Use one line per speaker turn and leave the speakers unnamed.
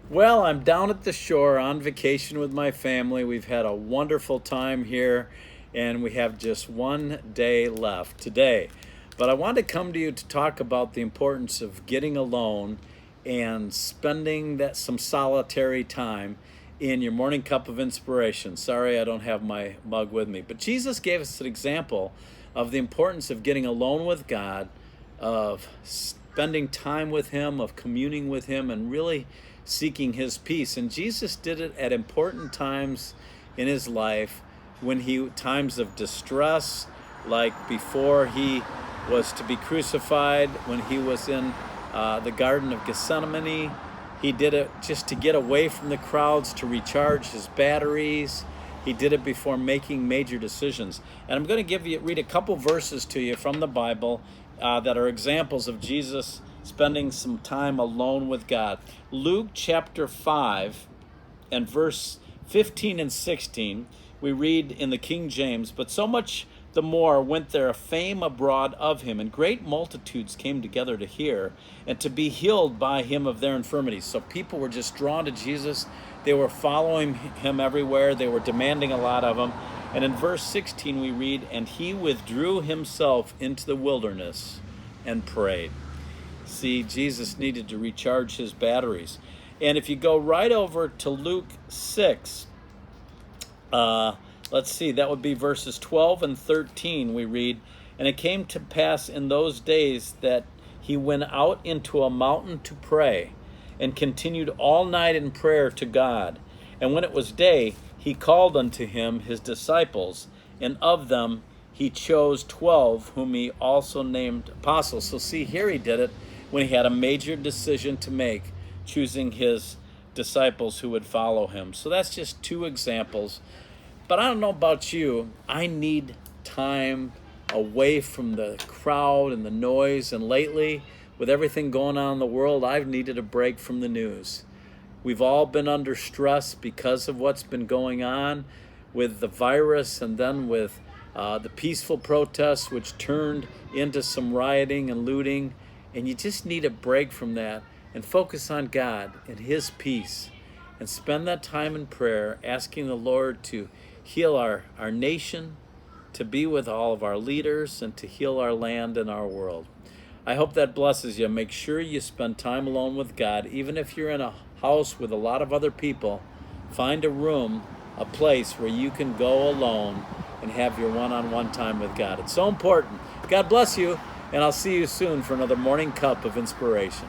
Well, I'm down at the shore on vacation with my family. We've had a wonderful time here, and we have just one day left today. But I wanted to come to you to talk about the importance of getting alone and spending that some solitary time in your morning cup of inspiration. Sorry, I don't have my mug with me. But Jesus gave us an example of the importance of getting alone with God, of spending time with Him, of communing with Him, and really seeking His peace. And Jesus did it at important times in His life, when He times of distress, like before He was to be crucified, when He was in the Garden of Gethsemane. He did it just to get away from the crowds, to recharge His batteries. He did it before making major decisions. And I'm going to read a couple verses to you from the Bible that are examples of Jesus spending some time alone with God. Luke chapter 5 and verse 15 and 16, we read in the King James, "But so much the more went there a fame abroad of him, and great multitudes came together to hear and to be healed by him of their infirmities." So people were just drawn to Jesus. They were following him everywhere. They were demanding a lot of him. And in verse 16 we read, "And he withdrew himself into the wilderness and prayed." See, Jesus needed to recharge his batteries. And if you go right over to Luke 6, let's see, that would be verses 12 and 13, we read, "And it came to pass in those days that he went out into a mountain to pray, and continued all night in prayer to God. And when it was day, he called unto him his disciples, and of them he chose 12, whom he also named apostles." So see, here he did it when he had a major decision to make, choosing his disciples who would follow him. So that's just two examples. But I don't know about you, I need time away from the crowd and the noise. And lately, with everything going on in the world, I've needed a break from the news. We've all been under stress because of what's been going on with the virus, and then with the peaceful protests, which turned into some rioting and looting. And you just need a break from that and focus on God and His peace, and spend that time in prayer, asking the Lord to heal our nation, to be with all of our leaders, and to heal our land and our world. I hope that blesses you. Make sure you spend time alone with God. Even if you're in a house with a lot of other people, find a room, a place where you can go alone and have your one-on-one time with God. It's so important. God bless you, and I'll see you soon for another morning cup of inspiration.